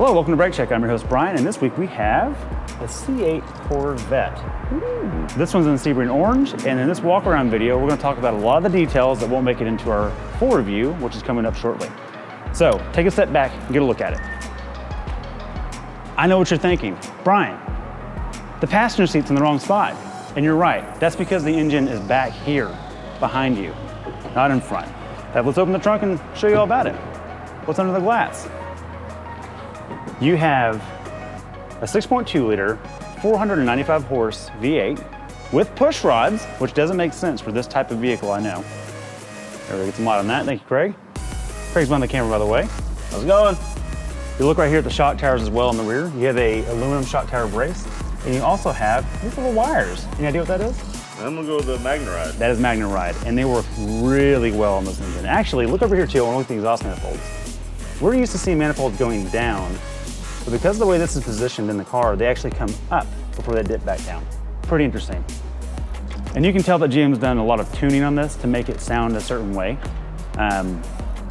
Hello, welcome to Brake Check. I'm your host, Brian, and this week we have a C8 Corvette. Ooh. This one's in sea green orange, and in this walk-around video, we're gonna talk about a lot of the details that won't make it into our full review, which is coming up shortly. So, take a step back and get a look at it. I know what you're thinking. Brian, the passenger seat's in the wrong spot. And you're right, that's because the engine is back here, behind you, not in front. Let's open the trunk and show you all about it. What's under the glass? You have a 6.2 liter, 495 horse V8 with push rods, which doesn't make sense for this type of vehicle, I know. Everybody get some light on that. Thank you, Craig. Craig's behind the camera, by the way. How's it going? You look right here at the shock towers as well in the rear. You have a aluminum shock tower brace, and you also have these little wires. Any idea what that is? I'm gonna go with the MagneRide. That is MagneRide, and they work really well on this engine. Actually, look over here too. I want to look at the exhaust manifolds. We're used to seeing manifolds going down, but because of the way this is positioned in the car, they actually come up before they dip back down. Pretty interesting. And you can tell that GM's done a lot of tuning on this to make it sound a certain way.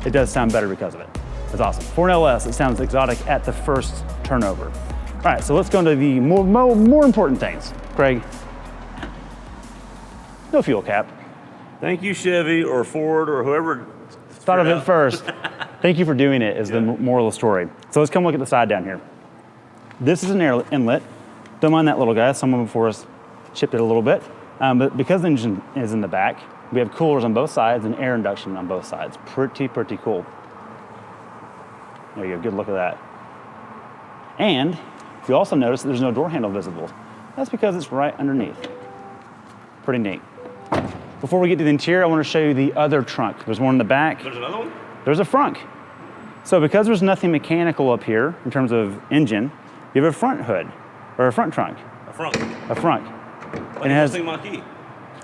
It does sound better because of it. It's awesome. For an LS, it sounds exotic at the first turnover. All right, so let's go into the more important things. Craig, no fuel cap. Thank you, Chevy or Ford or whoever thought of it first. Thank you for doing it is the moral of the story. So let's come look at the side down here. This is an air inlet. Don't mind that little guy. Someone before us chipped it a little bit. But because the engine is in the back, we have coolers on both sides and air induction on both sides. Pretty cool. There you go, good look at that. And you also notice that there's no door handle visible. That's because it's right underneath. Pretty neat. Before we get to the interior, I want to show you the other trunk. There's one in the back. There's another one? There's a front. So because there's nothing mechanical up here in terms of engine, you have a front hood, or a front trunk. A front. A front. Like and a Mustang Mach-E.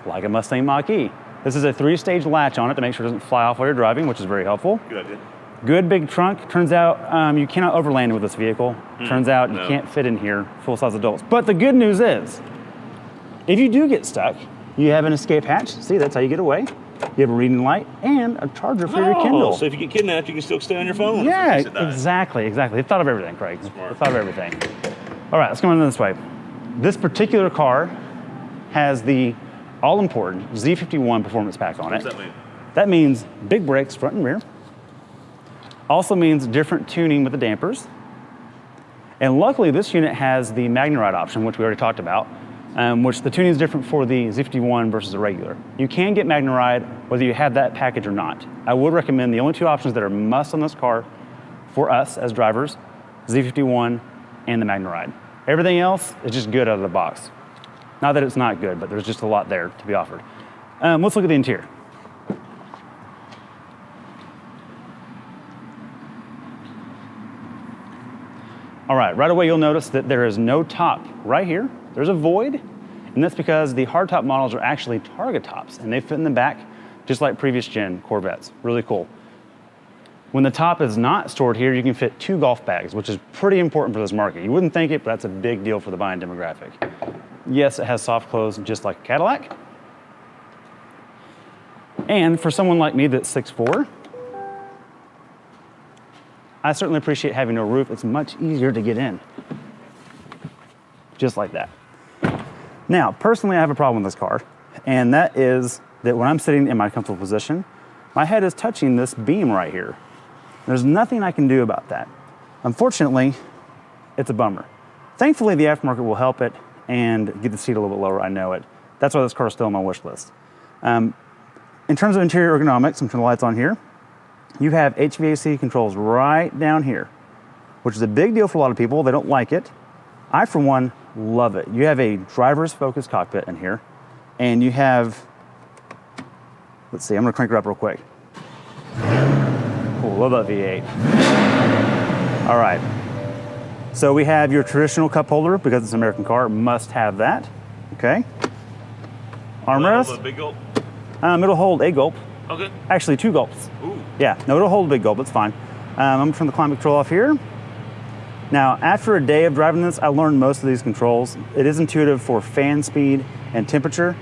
Like a Mustang Mach-E. This is a 3-stage latch on it to make sure it doesn't fly off while you're driving, which is very helpful. Good idea. Good big trunk. Turns out you cannot overland with this vehicle. Turns out you can't fit in here, full-size adults. But the good news is, if you do get stuck, you have an escape hatch. See, that's how you get away. You have a reading light and a charger for your Kindle. So if you get kidnapped, you can still stay on your phone. Yeah, exactly. They thought of everything, Craig. Smart. They thought of everything. All right, let's come on this way. This particular car has the all-important Z51 performance pack on it. What does that mean? That means big brakes, front and rear. Also means different tuning with the dampers. And luckily, this unit has the MagneRide option, which we already talked about, which the tuning is different for the Z51 versus the regular. You can get MagneRide whether you have that package or not. I would recommend the only two options that are must on this car for us as drivers, Z51 and the MagneRide. Everything else is just good out of the box. Not that it's not good, but there's just a lot there to be offered. Let's look at the interior. All right away you'll notice that there is no top right here. There's a void, and that's because the hardtop models are actually Targa tops, and they fit in the back just like previous gen Corvettes. Really cool. When the top is not stored here, you can fit 2 golf bags, which is pretty important for this market. You wouldn't think it, but that's a big deal for the buying demographic. Yes, it has soft close just like a Cadillac. And for someone like me that's 6'4", I certainly appreciate having no roof. It's much easier to get in. Just like that. Now, personally, I have a problem with this car, and that is that when I'm sitting in my comfortable position, my head is touching this beam right here. There's nothing I can do about that. Unfortunately, it's a bummer. Thankfully, the aftermarket will help it and get the seat a little bit lower, I know it. That's why this car is still on my wish list. In terms of interior ergonomics, I'm turning the lights on here. You have HVAC controls right down here, which is a big deal for a lot of people. They don't like it. I, for one, love it. You have a driver's focused cockpit in here, and you have, let's see, I'm gonna crank it up real quick. Cool, love that V8. All right, so we have your traditional cup holder, because it's an American car, must have that, okay? Armrest. Big gulp? It'll hold a gulp. Okay. Actually, 2 gulps. Ooh. Yeah, no, it'll hold a big gulp, it's fine. I'm gonna turn the climate control off here. Now, after a day of driving this, I learned most of these controls. It is intuitive for fan speed and temperature.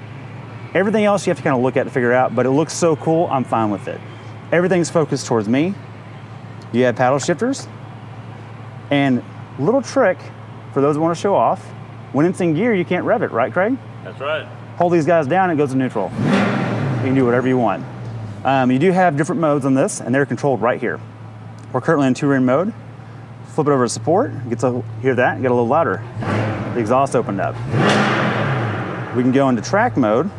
Everything else you have to kind of look at to figure out, but it looks so cool, I'm fine with it. Everything's focused towards me. You have paddle shifters. And little trick for those who want to show off, when it's in gear, you can't rev it, right, Craig? That's right. Hold these guys down, it goes to neutral. You can do whatever you want. You do have different modes on this, and they're controlled right here. We're currently in touring mode. Flip it over to support, hear that, get a little louder. The exhaust opened up. We can go into track mode.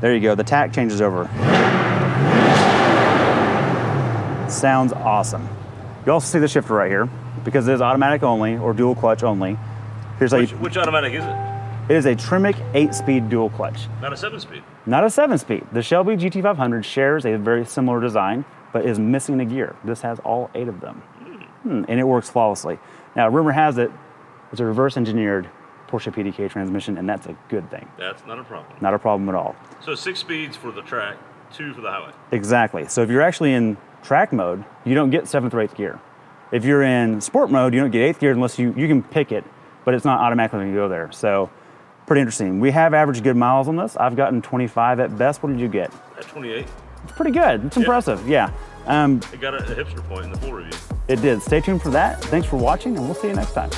There you go, the tack changes over. Sounds awesome. You also see the shifter right here, because it is automatic only or dual clutch only. Here's Which automatic is it? It is a Tremec 8-speed dual clutch. Not a 7-speed. Not a 7-speed. The Shelby GT500 shares a very similar design, but is missing a gear. This has all 8 of them. And it works flawlessly. Now, rumor has it, it's a reverse engineered Porsche PDK transmission, and that's a good thing. That's not a problem. Not a problem at all. So 6 speeds for the track, 2 for the highway. Exactly. So if you're actually in track mode, you don't get 7th or 8th gear. If you're in sport mode, you don't get 8th gear unless you can pick it, but it's not automatically going to go there. So pretty interesting. We have averaged good miles on this. I've gotten 25 at best. What did you get? At 28. It's pretty good. It's impressive. Yeah. It got a hipster point in the full review. It did. Stay tuned for that. Thanks for watching, and we'll see you next time.